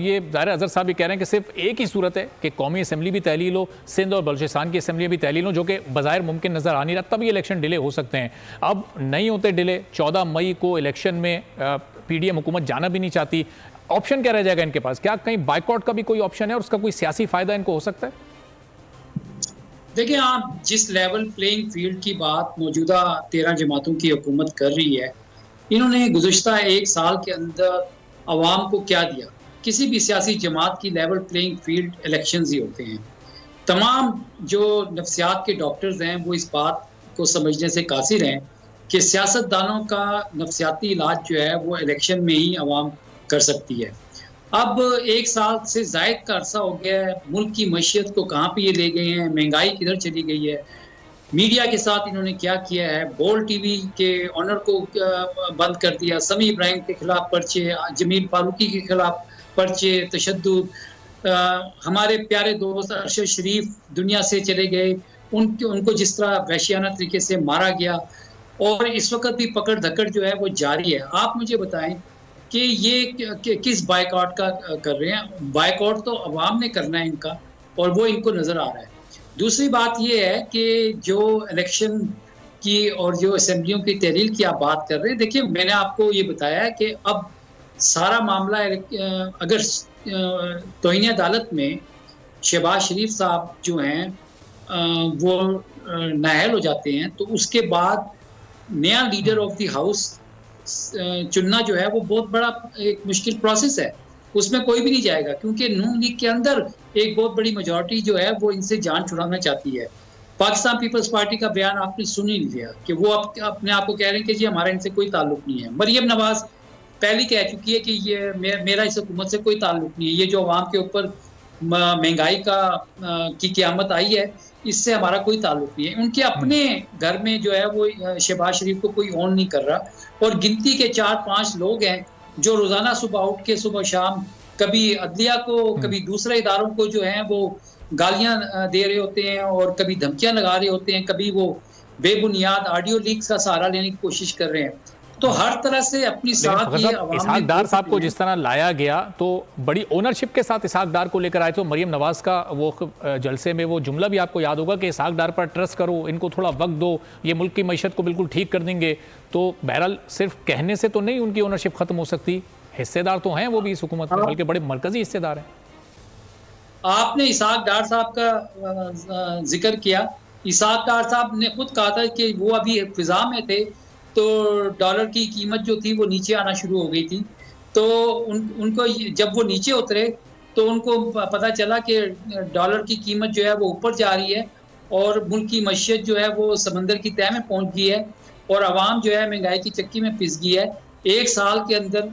یہ ظاہر اظہر صاحب یہ کہہ رہے ہیں کہ صرف ایک ہی صورت ہے کہ قومی اسمبلی بھی تحلیل ہو, سندھ اور بلوچستان کی اسمبلی بھی تحلیل ہو, جو کہ بظاہر ممکن نظر آ نہیں رہا, تب یہ الیکشن ڈیلے ہو سکتے ہیں. اب نہیں ہوتے ڈیلے, 14 مئی کو الیکشن میں پی ڈی ایم حکومت جانا بھی نہیں چاہتی, آپشن کیا رہ جائے گا ان کے پاس؟ کیا کہیں بائیکاٹ کا بھی کوئی آپشن ہے اور اس کا کوئی سیاسی فائدہ ان کو ہو سکتا ہے؟ دیکھیں, آپ جس لیول پلینگ فیلڈ کی بات موجودہ 13 جماعتوں کی حکومت کر رہی ہے, انہوں نے گزشتہ ایک سال کے اندر عوام کو کیا دیا؟ کسی بھی سیاسی جماعت کی لیول پلینگ فیلڈ الیکشنز ہی ہوتے ہیں. تمام جو نفسیات کے ڈاکٹرز ہیں وہ اس بات کو سمجھنے سے قاصر ہیں کہ سیاستدانوں کا نفسیاتی علاج جو ہے وہ الیکشن میں ہی عوام کر سکتی ہے. اب ایک سال سے زائد کا عرصہ ہو گیا ہے, ملک کی معیشت کو کہاں پہ یہ لے گئے ہیں, مہنگائی کدھر چلی گئی ہے, میڈیا کے ساتھ انہوں نے کیا کیا ہے, بول ٹی وی کے آنر کو بند کر دیا, سمیع ابراہیم کے خلاف پرچے, جمیل فاروقی کے خلاف پرچے, تشدد, ہمارے پیارے دوست ارشد شریف دنیا سے چلے گئے, ان کو جس طرح وحشیانہ طریقے سے مارا گیا, اور اس وقت بھی پکڑ دھکڑ جو ہے وہ جاری ہے. آپ مجھے بتائیں کہ یہ کس بائیکاٹ کا کر رہے ہیں؟ بائیکاٹ تو عوام نے کرنا ہے ان کا, اور وہ ان کو نظر آ رہا ہے. دوسری بات یہ ہے کہ جو الیکشن کی اور جو اسمبلیوں کی تحلیل کی آپ بات کر رہے ہیں, دیکھیے میں نے آپ کو یہ بتایا ہے کہ اب سارا معاملہ اگر توہین عدالت میں شہباز شریف صاحب جو ہیں وہ نااہل ہو جاتے ہیں, تو اس کے بعد نیا لیڈر آف دی ہاؤس چننا جو ہے وہ بہت بڑا ایک مشکل پروسیس ہے. اس میں کوئی بھی نہیں جائے گا, کیونکہ نون لیگ کے اندر ایک بہت بڑی میجورٹی جو ہے وہ ان سے جان چھڑانا چاہتی ہے. پاکستان پیپلز پارٹی کا بیان آپ نے سن ہی لیا کہ وہ اپنے آپ کو کہہ رہے ہیں کہ جی ہمارا ان سے کوئی تعلق نہیں ہے. مریم نواز پہلی کہہ چکی ہے کہ یہ میرا اس حکومت سے کوئی تعلق نہیں ہے, یہ جو عوام کے اوپر مہنگائی کی قیامت آئی ہے اس سے ہمارا کوئی تعلق نہیں ہے. ان کے اپنے گھر میں جو ہے وہ شہباز شریف کو کوئی اون نہیں کر رہا, اور گنتی کے 4-5 لوگ ہیں جو روزانہ صبح اٹھ کے صبح شام کبھی عدلیہ کو کبھی دوسرے اداروں کو جو ہیں وہ گالیاں دے رہے ہوتے ہیں اور کبھی دھمکیاں لگا رہے ہوتے ہیں, کبھی وہ بے بنیاد آڈیو لیکس کا سہارا لینے کی کوشش کر رہے ہیں. تو ہر طرح سے اپنی ساتھ یہ عوام اسحاق ڈار صاحب کو جس طرح لایا گیا تو بڑی اونرشپ کے ساتھ اسحاق ڈار کو لے کر آئے. تو مریم نواز کا وہ جلسے میں وہ جملہ بھی آپ کو یاد ہوگا کہ اسحاق ڈار پر ٹرسٹ کرو, ان کو تھوڑا وقت دو, یہ ملک کی معیشت کو بالکل ٹھیک کر دیں گے. تو بہرحال صرف کہنے سے تو نہیں ان کی اونرشپ ختم ہو سکتی, حصے دار تو ہیں وہ بھی اس حکومت میں, بلکہ بڑے مرکزی حصے دار ہیں. آپ نے اسحاق ڈار صاحب کا ذکر کیا. اسحاق ڈار صاحب نے خود کہا تھا کہ وہ ابھی فضا میں تھے تو ڈالر کی قیمت جو تھی وہ نیچے آنا شروع ہو گئی تھی. تو ان کو جب وہ نیچے اترے تو ان کو پتا چلا کہ ڈالر کی قیمت جو ہے وہ اوپر جا رہی ہے اور ملک کی معیشت جو ہے وہ سمندر کی تہہ میں پہنچ گئی ہے اور عوام جو ہے مہنگائی کی چکی میں پس گئی ہے. ایک سال کے اندر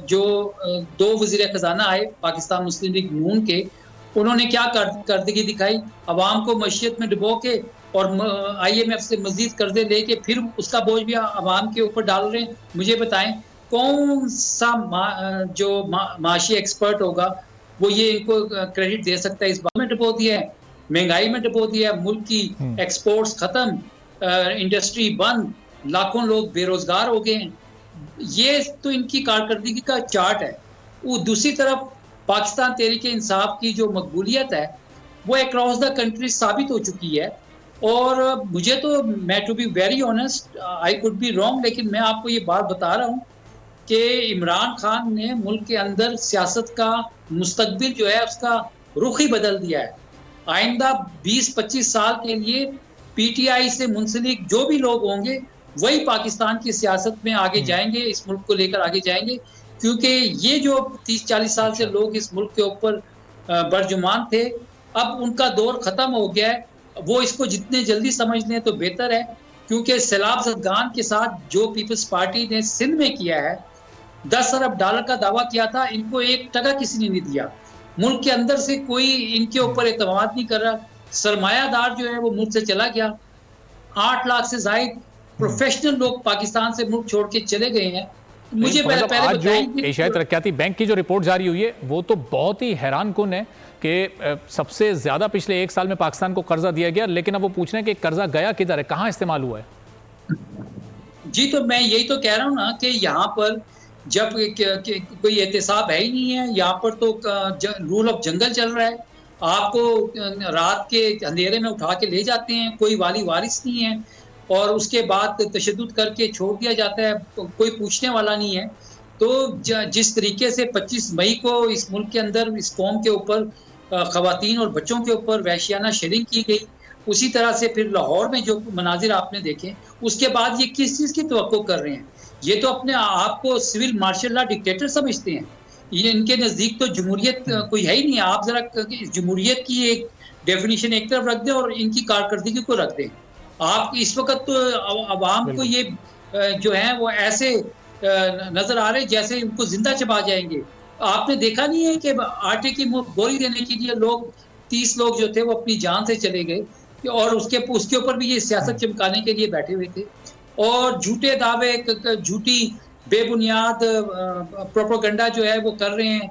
جو 2 وزیر خزانہ آئے پاکستان مسلم لیگ نون کے, انہوں نے کیا کردگی دکھائی؟ عوام کو معیشت میں ڈبو کے اور آئی ایم ایف سے مزید قرضے لے کے پھر اس کا بوجھ بھی عوام کے اوپر ڈال رہے ہیں. مجھے بتائیں کون سا جو معاشی ایکسپرٹ ہوگا وہ یہ ان کو کریڈٹ دے سکتا ہے؟ اس بات میں ڈبو دیا ہے, مہنگائی میں ڈبو دیا ہے, ملک کی ایکسپورٹس ختم, انڈسٹری بند, لاکھوں لوگ بے روزگار ہو گئے ہیں. یہ تو ان کی کارکردگی کا چارٹ ہے. وہ دوسری طرف پاکستان تحریک انصاف کی جو مقبولیت ہے وہ اکراس دا کنٹری ثابت ہو چکی ہے. اور مجھے تو میں to be very honest I could be wrong, لیکن میں آپ کو یہ بات بتا رہا ہوں کہ عمران خان نے ملک کے اندر سیاست کا مستقبل جو ہے اس کا رخ ہی بدل دیا ہے. آئندہ 20-25 سال کے لیے پی ٹی آئی سے منسلک جو بھی لوگ ہوں گے وہی پاکستان کی سیاست میں آگے جائیں گے, اس ملک کو لے کر آگے جائیں گے, کیونکہ یہ جو 30-40 سال سے لوگ اس ملک کے اوپر برجمان تھے اب ان کا دور ختم ہو گیا ہے. وہ اس کو جتنے جلدی سمجھ لیں تو بہتر ہے, کیونکہ سیلاب زدگان کے ساتھ جو پیپلز پارٹی نے سندھ میں کیا ہے, 10 ارب ڈالر کا دعویٰ کیا تھا, ان کو 1 ٹکا کسی نے نہیں دیا. ملک کے اندر سے کوئی ان کے اوپر اعتماد نہیں کر رہا. سرمایہ دار جو ہے وہ ملک سے چلا گیا. 8 لاکھ سے زائد پروفیشنل لوگ پاکستان سے ملک چھوڑ کے چلے گئے ہیں. مجھے پہلے آج جو ایشیائی ترقیاتی بینک کی جو رپورٹ جاری ہوئی ہے وہ تو بہت ہی حیران کن ہے کہ سب سے زیادہ پچھلے 1 سال میں پاکستان کو قرضہ دیا گیا, لیکن اب وہ پوچھ رہے ہیں کہ قرضہ گیا کدھر ہے, کہاں استعمال ہوا ہے؟ جی تو میں یہی تو کہہ رہا ہوں نا کہ یہاں پر جب کوئی احتساب ہے ہی نہیں ہے یہاں پر، تو رول آف جنگل چل رہا ہے. آپ کو رات کے اندھیرے میں اٹھا کے لے جاتے ہیں، کوئی والی وارث نہیں ہے، اور اس کے بعد تشدد کر کے چھوڑ دیا جاتا ہے، کوئی پوچھنے والا نہیں ہے. تو جس طریقے سے 25 مئی کو اس ملک کے اندر اس قوم کے اوپر خواتین اور بچوں کے اوپر وحشیانہ شیلنگ کی گئی، اسی طرح سے پھر لاہور میں جو مناظر آپ نے دیکھے، اس کے بعد یہ کس چیز کی توقع کر رہے ہیں؟ یہ تو اپنے آپ کو سول مارشل لا ڈکٹیٹر سمجھتے ہیں. یہ ان کے نزدیک تو جمہوریت کوئی ہے ہی نہیں. آپ ذرا جمہوریت کی ایک ڈیفینیشن ایک طرف رکھ دیں اور ان کی کارکردگی کو رکھ دیں. آپ اس وقت تو عوام کو یہ جو ہے وہ ایسے نظر آ رہے جیسے ان کو زندہ چبا جائیں گے. آپ نے دیکھا نہیں ہے کہ آٹے کی گولی دینے کے لیے لوگ 30 لوگ جو تھے وہ اپنی جان سے چلے گئے، اور اس کے اوپر بھی یہ سیاست چمکانے کے لیے بیٹھے ہوئے تھے، اور جھوٹے دعوے، جھوٹی بے بنیاد پروپیگنڈا جو ہے وہ کر رہے ہیں.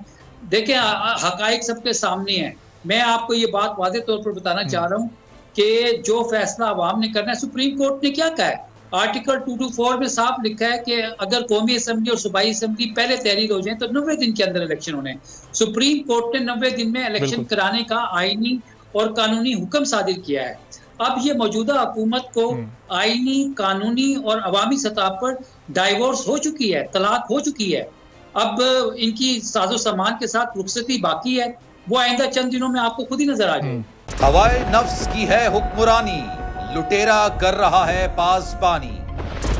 دیکھیں حقائق سب کے سامنے ہیں. میں آپ کو یہ بات واضح طور پر بتانا چاہ رہا ہوں کہ جو فیصلہ عوام نے کرنا ہے، سپریم کورٹ نے کیا کہا ہے؟ آرٹیکل 224 میں صاف لکھا ہے کہ اگر قومی اسمبلی اور صوبائی اسمبلی پہلے تحلیل ہو جائیں تو 90 دن کے اندر الیکشن ہونے ہیں. سپریم کورٹ نے 90 دن میں الیکشن کرانے کا آئینی اور قانونی حکم صادر کیا ہے. اب یہ موجودہ حکومت کو آئینی، قانونی اور عوامی سطح پر ڈائیورس ہو چکی ہے، طلاق ہو چکی ہے. اب ان کی ساز و سامان کے ساتھ رخصتی باقی ہے، وہ آئندہ چند دنوں میں آپ کو خود ہی نظر آ جائے. ہوائے نفس کی ہے حکمرانی، لٹیرا کر رہا ہے پاسبانی.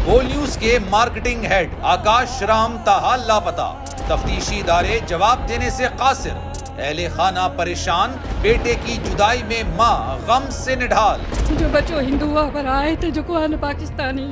بول نیوز کے مارکیٹنگ ہیڈ آکاش رام تاحال لاپتہ، تفتیشی ادارے جواب دینے سے قاصر. اہل خانہ پریشان، بیٹے کی جدائی میں ماں غم سے نڈھال. جو بچو ہندو پر آئے تھے جو کو پاکستانی،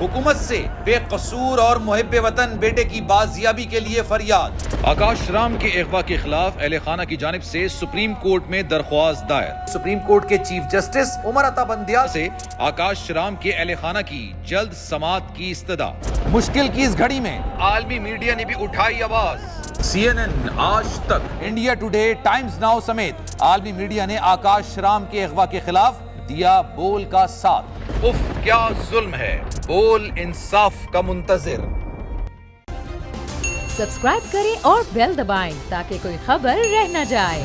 حکومت سے بے قصور اور محب وطن بیٹے کی بازیابی کے لیے فریاد. آکاش رام کے اغوا کے خلاف اہل خانہ کی جانب سے سپریم کورٹ میں درخواست دائر. سپریم کورٹ کے چیف جسٹس عمر عطا بندیال سے آکاش رام کے اہل خانہ کی جلد سماعت کی استدعا. مشکل کی اس گھڑی میں عالمی میڈیا نے بھی اٹھائی آواز. CNN، آج تک، انڈیا ٹوڈے، ٹائمز ناؤ سمیت عالمی میڈیا نے آکاش رام کے اغوا کے خلاف دیا بول کا ساتھ. اف کیا ظلم ہے، بول انصاف کا منتظر. سبسکرائب کریں اور بیل دبائیں تاکہ کوئی خبر رہ نہ جائے.